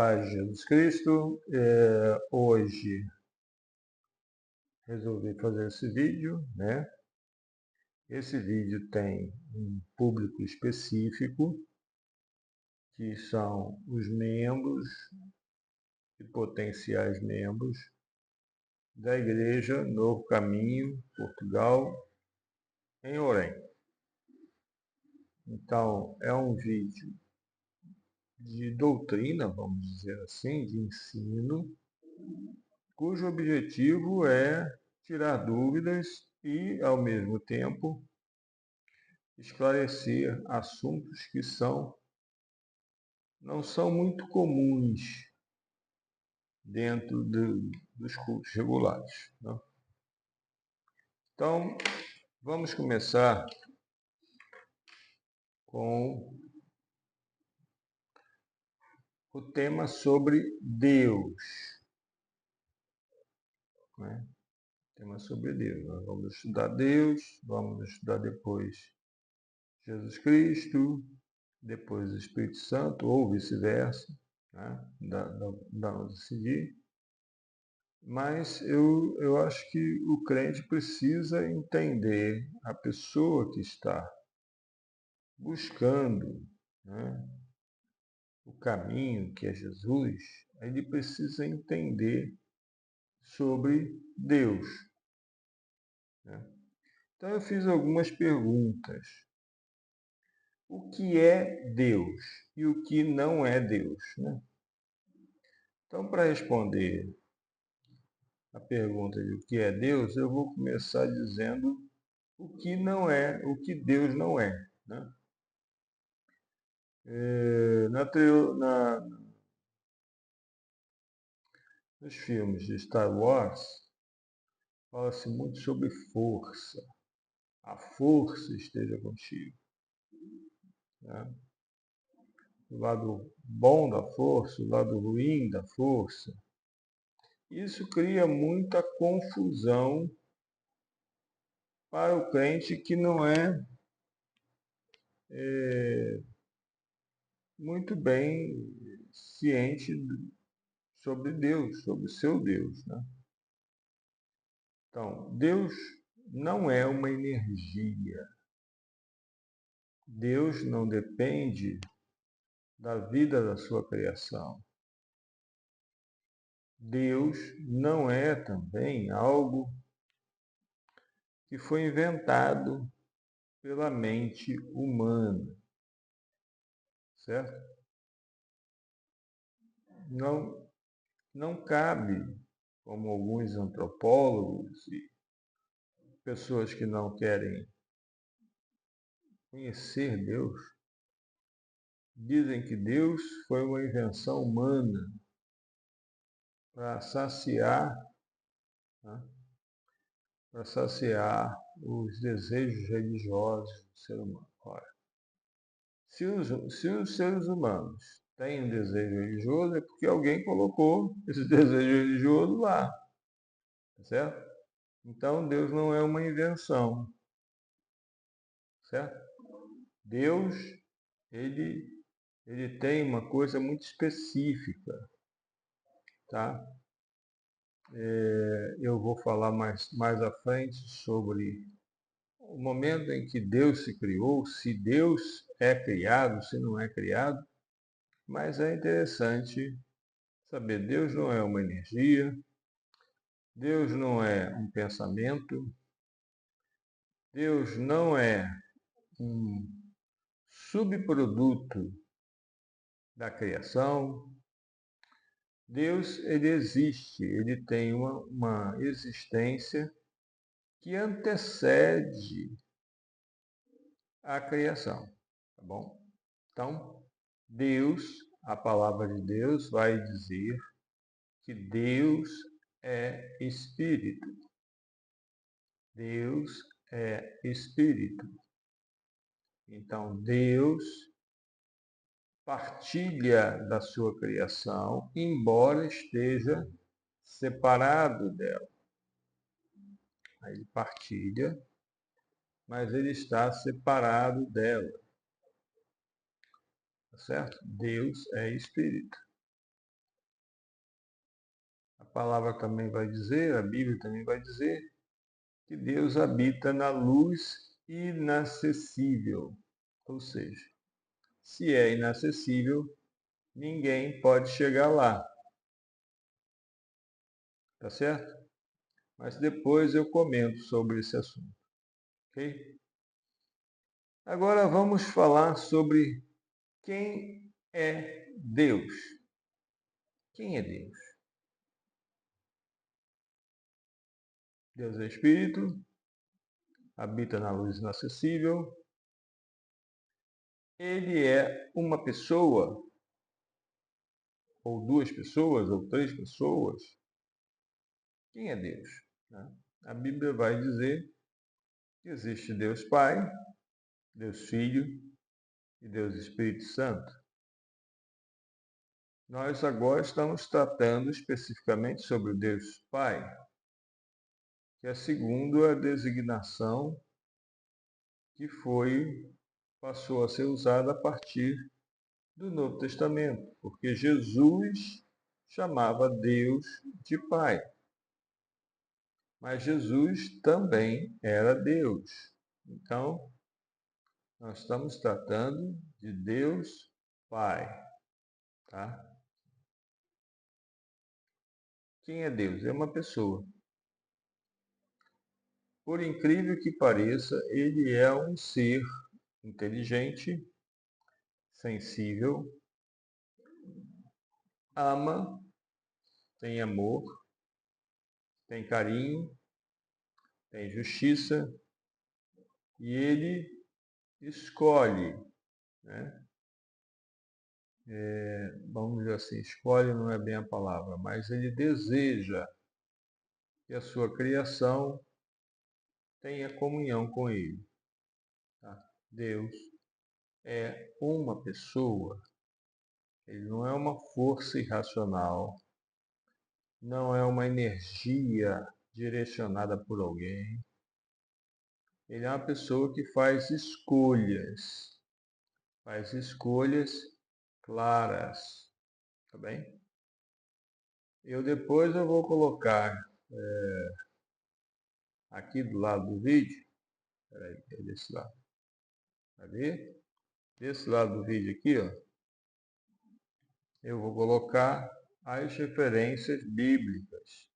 Paz de Jesus Cristo. Hoje resolvi fazer esse vídeo, né? Esse vídeo tem um público específico, que são os membros e potenciais membros da Igreja Novo Caminho, Portugal, em Orem. Então, é um vídeo de doutrina, vamos dizer assim, de ensino, cujo objetivo é tirar dúvidas e, ao mesmo tempo, esclarecer assuntos que não são muito comuns dentro dos cultos regulares, né? Então, vamos começar com o tema sobre Deus, né? Tema sobre Deus. Nós vamos estudar Deus, vamos estudar depois Jesus Cristo, depois o Espírito Santo, ou vice-versa, né? Dá decidir. Mas eu acho que o crente precisa entender a pessoa que está buscando, né, o caminho que é Jesus. Ele precisa entender sobre Deus, né? Então eu fiz algumas perguntas. O que é Deus e o que não é Deus, né? Então, para responder a pergunta de o que é Deus, eu vou começar dizendo o que não é, o que Deus não é, né? Nos filmes de Star Wars, fala-se muito sobre força. A força esteja contigo, né? O lado bom da força, o lado ruim da força. Isso cria muita confusão para o crente que não é muito bem ciente sobre Deus, sobre o seu Deus, né? Então, Deus não é uma energia. Deus não depende da vida da sua criação. Deus não é também algo que foi inventado pela mente humana, certo? Não, não cabe, como alguns antropólogos e pessoas que não querem conhecer Deus, dizem que Deus foi uma invenção humana para saciar, né, para saciar os desejos religiosos do ser humano. Ora, se os seres humanos têm um desejo religioso, é porque alguém colocou esse desejo religioso lá, tá certo? Então, Deus não é uma invenção, certo? Deus, ele, ele tem uma coisa muito específica, tá? Eu vou falar mais à frente sobre o momento em que Deus se criou, se Deus é criado, se não é criado, mas é interessante saber, Deus não é uma energia, Deus não é um pensamento, Deus não é um subproduto da criação. Deus, ele existe, ele tem uma existência que antecede a criação, tá bom? Então, Deus, a palavra de Deus vai dizer que Deus é Espírito. Deus é Espírito. Então, Deus partilha da sua criação, embora esteja separado dela. Ele partilha, mas ele está separado dela. Tá certo? Deus é Espírito. palavra também vai dizer, a Bíblia também vai dizer, que Deus habita na luz inacessível. Ou seja, se é inacessível, ninguém pode chegar lá. Tá certo? Mas depois eu comento sobre esse assunto. Ok? Agora vamos falar sobre quem é Deus. Quem é Deus? Deus é Espírito, habita na luz inacessível. Ele é uma pessoa, ou duas pessoas, ou três pessoas. Quem é Deus? A Bíblia vai dizer que existe Deus Pai, Deus Filho e Deus Espírito Santo. Nós agora estamos tratando especificamente sobre Deus Pai, que é segundo a designação que passou a ser usada a partir do Novo Testamento, porque Jesus chamava Deus de Pai. Mas Jesus também era Deus. Então, nós estamos tratando de Deus Pai, tá? Quem é Deus? É uma pessoa. Por incrível que pareça, ele é um ser inteligente, sensível, ama, tem amor, tem carinho, tem justiça e ele escolhe, né? Vamos dizer assim, escolhe não é bem a palavra, mas ele deseja que a sua criação tenha comunhão com ele. Tá? Deus é uma pessoa, ele não é uma força irracional, não é uma energia direcionada por alguém. Ele é uma pessoa que faz escolhas claras, tá bem? Depois eu vou colocar aqui do lado do vídeo, peraí, é desse lado, cadê? Desse lado do vídeo aqui, ó, eu vou colocar as referências bíblicas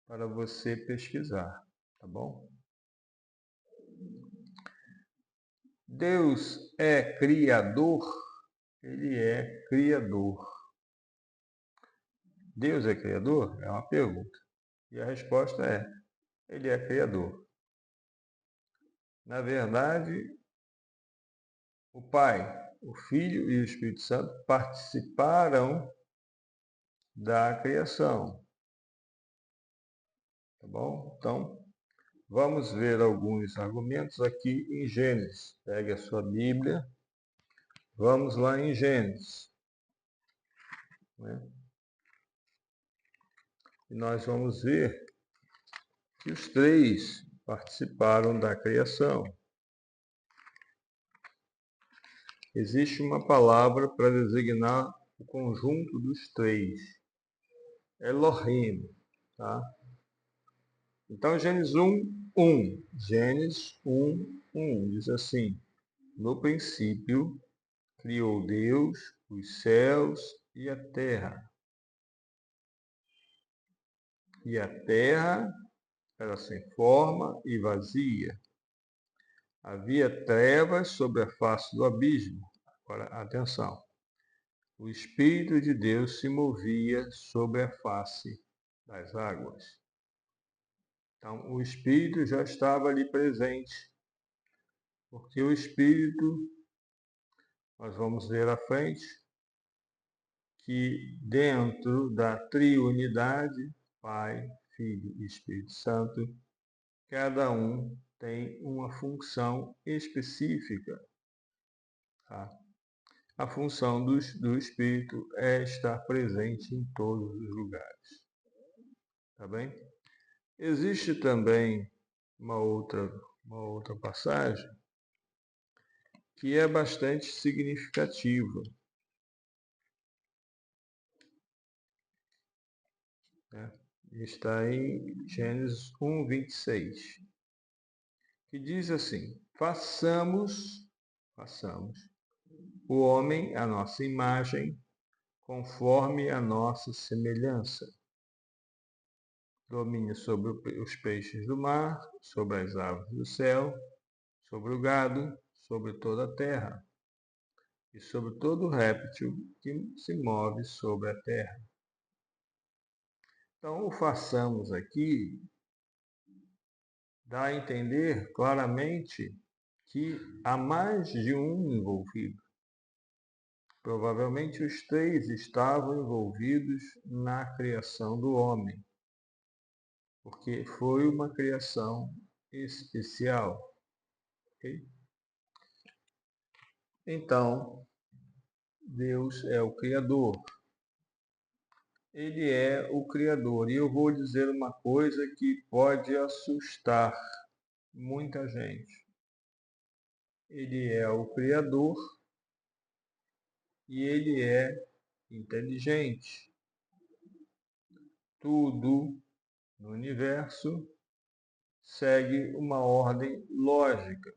para você pesquisar, tá bom? Deus é criador? Ele é criador. Deus é criador? É uma pergunta. E a resposta é: ele é criador. Na verdade, o Pai, o Filho e o Espírito Santo participaram da criação. Tá bom? Então, vamos ver alguns argumentos aqui em Gênesis. Pegue a sua Bíblia. Vamos lá em Gênesis. Né? E nós vamos ver que os três participaram da criação. Existe uma palavra para designar o conjunto dos três. Elohim, tá? Então, Gênesis 1, Gênesis 1, diz assim: no princípio criou Deus os céus e a terra. E a terra era sem forma e vazia. Havia trevas sobre a face do abismo. Agora, atenção. O Espírito de Deus se movia sobre a face das águas. Então, o Espírito já estava ali presente. Porque o Espírito, nós vamos ver à frente, que dentro da triunidade, Pai, Filho e Espírito Santo, cada um tem uma função específica. Tá? A função do Espírito é estar presente em todos os lugares. Tá bem? Existe também uma outra passagem que é bastante significativa. né? Está em Gênesis 1, 26, que diz assim: façamos o homem à nossa imagem, conforme a nossa semelhança. Domine sobre os peixes do mar, sobre as aves do céu, sobre o gado, sobre toda a terra, e sobre todo réptil que se move sobre a terra. Então, o façamos aqui dá a entender claramente que há mais de um envolvido. Provavelmente os três estavam envolvidos na criação do homem, porque foi uma criação especial. Okay? Então, Deus é o Criador. Ele é o Criador. E eu vou dizer uma coisa que pode assustar muita gente. Ele é o Criador e ele é inteligente. Tudo no universo segue uma ordem lógica.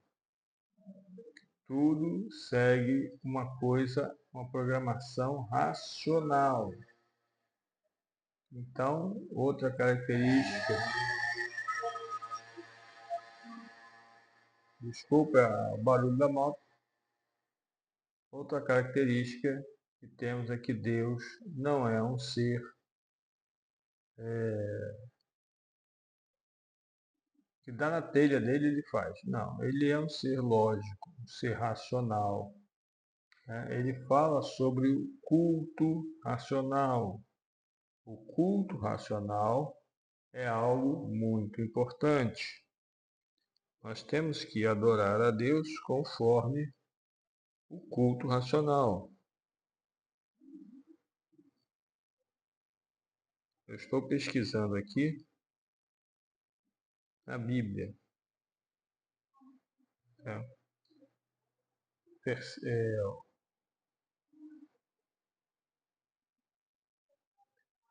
Tudo segue uma coisa, uma programação racional. Então, outra característica, desculpa o barulho da moto, outra característica que temos é que Deus não é um ser que dá na telha dele ele faz. Não, ele é um ser lógico, um ser racional. Né? Ele fala sobre o culto racional. O culto racional é algo muito importante. Nós temos que adorar a Deus conforme o culto racional. Eu estou pesquisando aqui na Bíblia. É,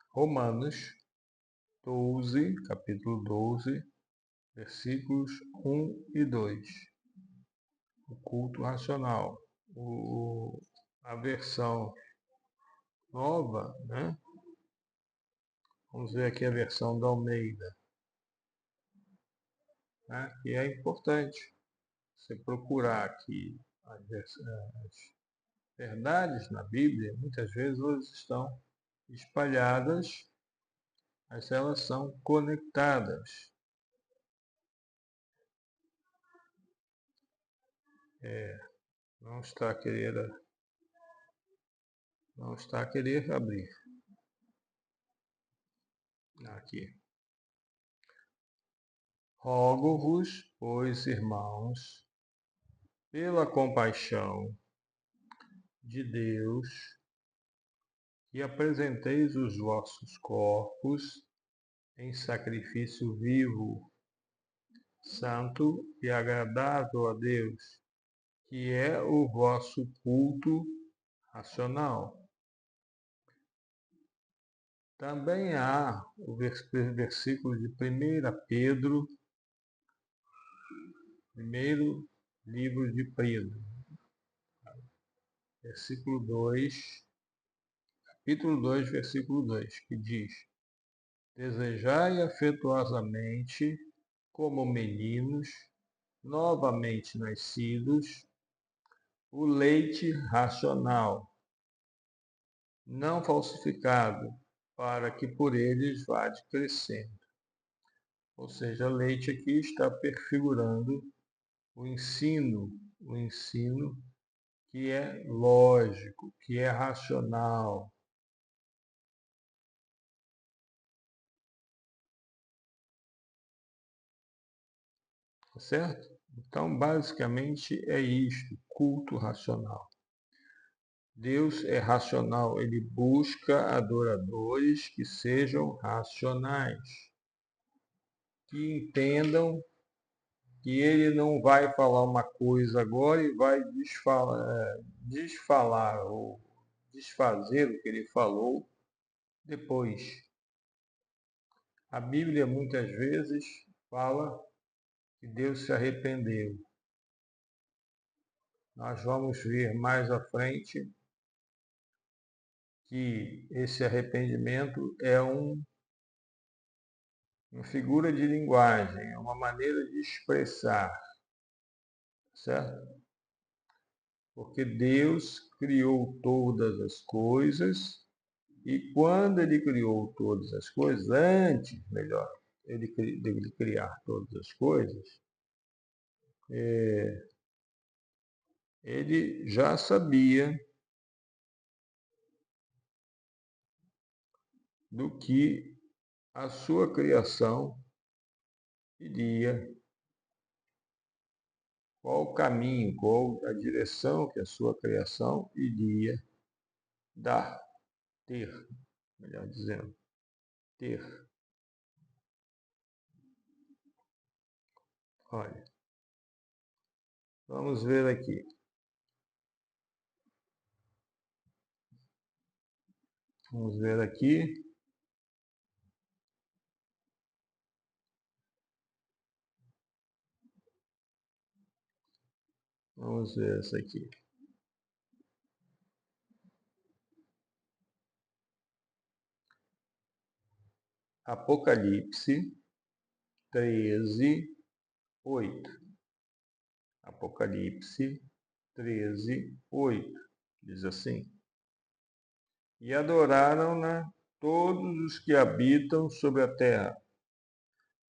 Romanos 12, capítulo 12, versículos 1 e 2. O culto racional. A versão nova, né? Vamos ver aqui a versão da Almeida. Né? E é importante você procurar aqui as verdades na Bíblia, muitas vezes elas estão espalhadas, mas elas são conectadas. Não está a querer abrir. Aqui. Rogo-vos, pois, irmãos, pela compaixão de Deus, que apresenteis os vossos corpos em sacrifício vivo, santo e agradável a Deus, que é o vosso culto racional. Também há o versículo de 1 Pedro, primeiro livro de Pedro, versículo 2, capítulo 2, versículo 2, que diz: Desejai afetuosamente, como meninos, novamente nascidos, o leite racional, não falsificado, para que por eles vade crescendo. Ou seja, leite aqui está prefigurando o ensino que é lógico, que é racional. Tá certo? Então, basicamente é isto, culto racional. Deus é racional, ele busca adoradores que sejam racionais, que entendam que ele não vai falar uma coisa agora e vai desfalar ou desfazer o que ele falou depois. A Bíblia muitas vezes fala que Deus se arrependeu. Nós vamos ver mais à frente que esse arrependimento é uma figura de linguagem, é uma maneira de expressar, certo? Porque Deus criou todas as coisas e quando Ele criou todas as coisas, antes, melhor, de criar todas as coisas, Ele já sabia do que a sua criação iria, qual o caminho, qual a direção que a sua criação iria dar, ter, melhor dizendo, ter. Olha, vamos ver aqui. Vamos ver aqui. Vamos ver essa aqui. Apocalipse 13, 8. Apocalipse 13, 8. Diz assim: E adoraram-na todos os que habitam sobre a terra,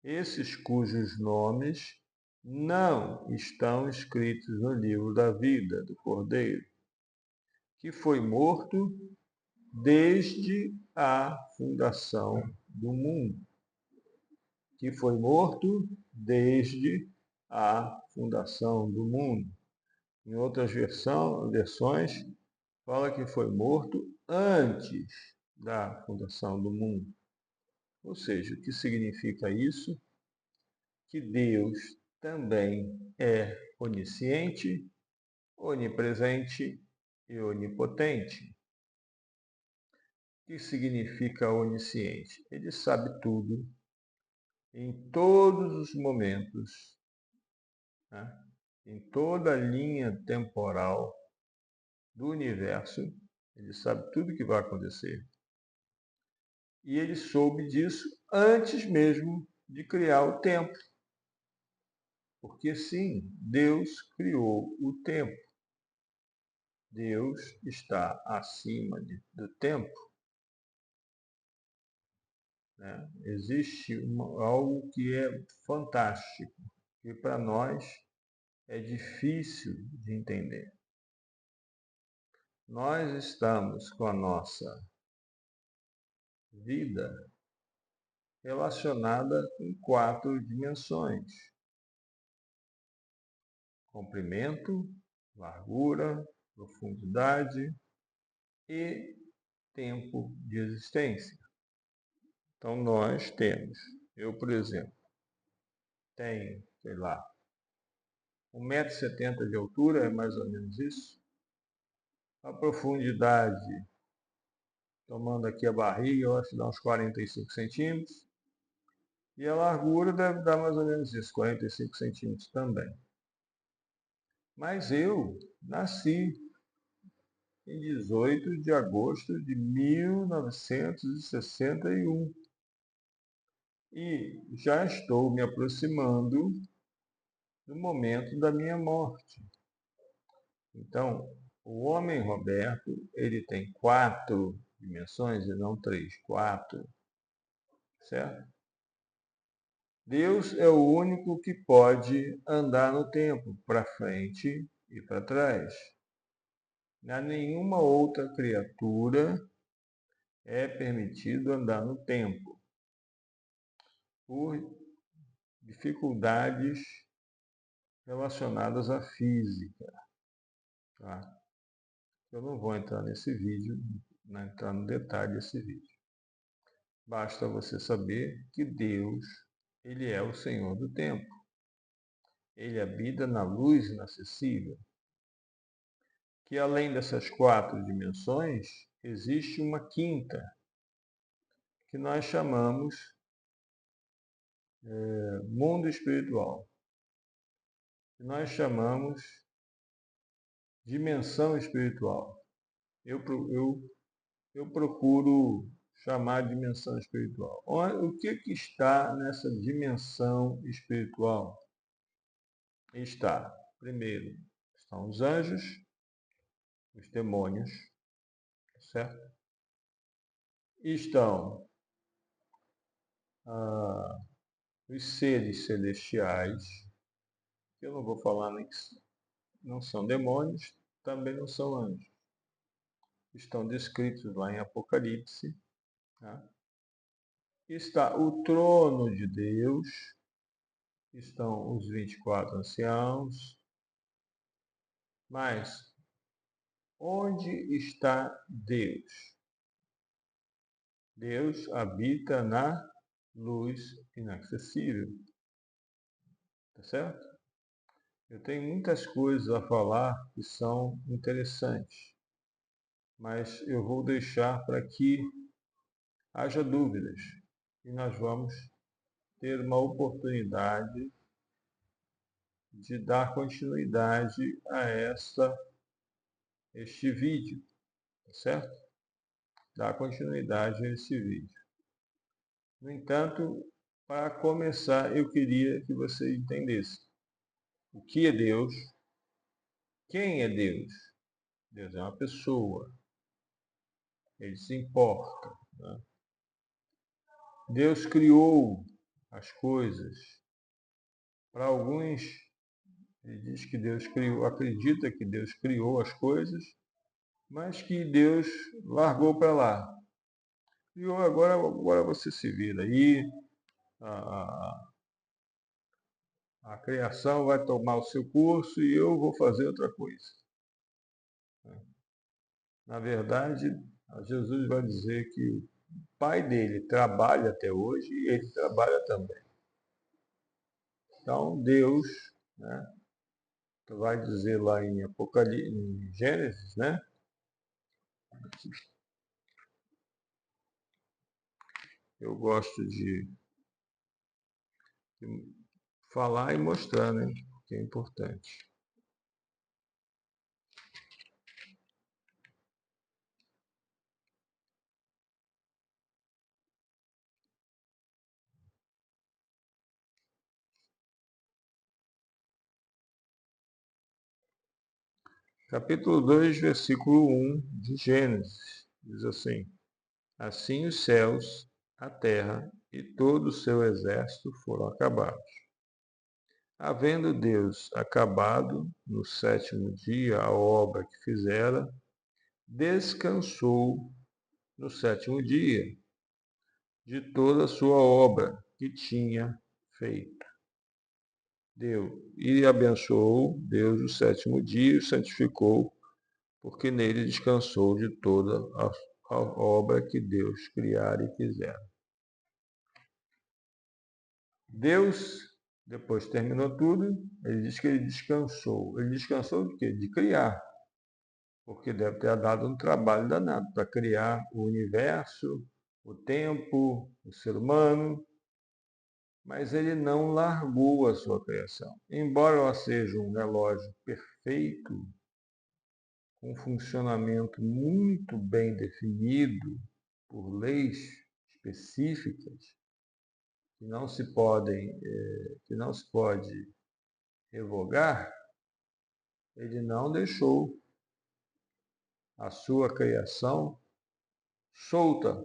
esses cujos nomes não estão escritos no livro da vida do Cordeiro, que foi morto desde a fundação do mundo. Que foi morto desde a fundação do mundo. Em outras versões, fala que foi morto antes da fundação do mundo. Ou seja, o que significa isso? Que Deus também é onisciente, onipresente e onipotente. O que significa onisciente? Ele sabe tudo, em todos os momentos, né? Em toda a linha temporal do universo, ele sabe tudo o que vai acontecer. E ele soube disso antes mesmo de criar o tempo. Porque sim, Deus criou o tempo. Deus está acima do tempo. Né? Existe algo que é fantástico, que para nós é difícil de entender. Nós estamos com a nossa vida relacionada em 4 dimensões: comprimento, largura, profundidade e tempo de existência. Então nós temos, eu por exemplo, tenho, sei lá, 1,70 m de altura, é mais ou menos isso. A profundidade, tomando aqui a barriga, eu acho que dá uns 45 centímetros. E a largura deve dar mais ou menos isso, 45 centímetros também. Mas eu nasci em 18 de agosto de 1961 e já estou me aproximando do momento da minha morte. Então, o homem Roberto, ele tem 4 dimensões e não 3, 4, certo? Deus é o único que pode andar no tempo, para frente e para trás. A nenhuma outra criatura é permitido andar no tempo, por dificuldades relacionadas à física. Tá? Eu não vou entrar nesse vídeo, não entrar no detalhe desse vídeo. Basta você saber que Deus, ele é o Senhor do tempo. Ele habita na luz inacessível. Que além dessas 4 dimensões, existe uma quinta, que nós chamamos mundo espiritual, que nós chamamos dimensão espiritual. Eu procuro chamar de dimensão espiritual. O que está nessa dimensão espiritual? Primeiro, estão os anjos, os demônios, certo? Estão os seres celestiais, que eu não vou falar nem que não são demônios, também não são anjos. Estão descritos lá em Apocalipse. Tá? Está o trono de Deus, estão os 24 anciãos, mas onde está Deus? Deus habita na luz inacessível. Tá certo? Eu tenho muitas coisas a falar que são interessantes, mas eu vou deixar para que haja dúvidas e nós vamos ter uma oportunidade de dar continuidade a este vídeo, tá certo? Dar continuidade a este vídeo. No entanto, para começar, eu queria que você entendesse o que é Deus, quem é Deus. Deus é uma pessoa, ele se importa. Né? Deus criou as coisas. Para alguns, ele diz que Deus criou, acredita que Deus criou as coisas, mas que Deus largou para lá. Criou, agora você se vira aí, a, a criação vai tomar o seu curso e eu vou fazer outra coisa. Na verdade, Jesus vai dizer que o pai dele trabalha até hoje e ele trabalha também. Então, Deus, né, vai dizer lá em Apocalipse, em Gênesis, né? Eu gosto de falar e mostrar, né? Que é importante. Capítulo 2, versículo 1 de Gênesis. Diz assim: Assim os céus, a terra e todo o seu exército foram acabados. Havendo Deus acabado no sétimo dia a obra que fizera, descansou no sétimo dia de toda a sua obra que tinha feito. E abençoou Deus o sétimo dia e o santificou, porque nele descansou de toda a obra que Deus criara e fizera. Deus, depois que terminou tudo, ele diz que ele descansou. Ele descansou de quê? De criar. Porque deve ter dado um trabalho danado para criar o universo, o tempo, o ser humano, mas ele não largou a sua criação. Embora ela seja um relógio perfeito, com um funcionamento muito bem definido por leis específicas, que não se pode revogar, ele não deixou a sua criação solta.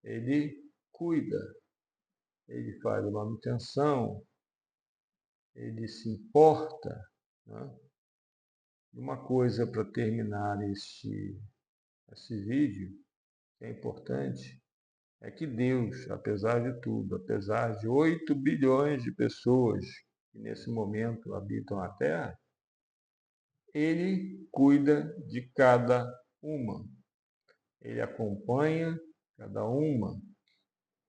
Ele cuida, ele faz manutenção, ele se importa. Né? Uma coisa para terminar esse vídeo, que é importante, é que Deus, apesar de tudo, apesar de 8 bilhões de pessoas que nesse momento habitam a Terra, ele cuida de cada uma. Ele acompanha cada uma.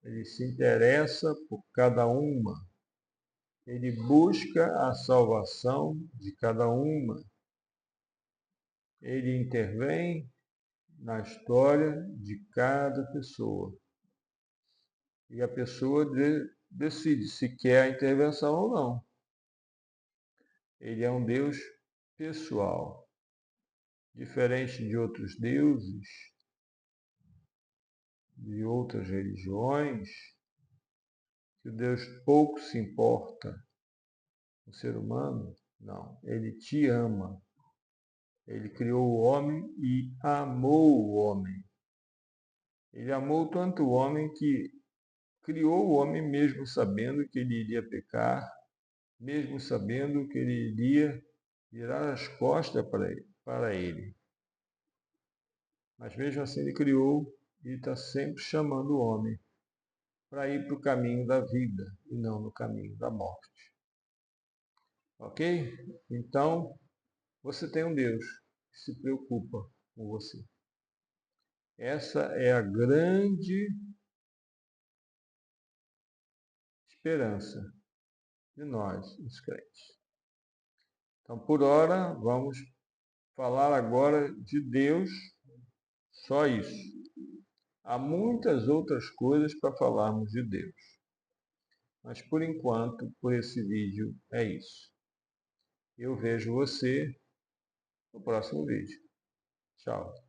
Ele se interessa por cada uma. Ele busca a salvação de cada uma. Ele intervém na história de cada pessoa. E a pessoa decide se quer a intervenção ou não. Ele é um Deus pessoal, diferente de outros deuses, de outras religiões, que Deus pouco se importa com o ser humano. Não, ele te ama. Ele criou o homem e amou o homem. Ele amou tanto o homem que criou o homem mesmo sabendo que ele iria pecar, mesmo sabendo que ele iria virar as costas para ele. Mas mesmo assim ele criou e está sempre chamando o homem para ir para o caminho da vida e não no caminho da morte. Ok? Então, você tem um Deus que se preocupa com você. Essa é a grande esperança de nós, os crentes. Então, por hora, vamos falar agora de Deus, só isso. Há muitas outras coisas para falarmos de Deus. Mas, por enquanto, por esse vídeo, é isso. Eu vejo você no próximo vídeo. Tchau.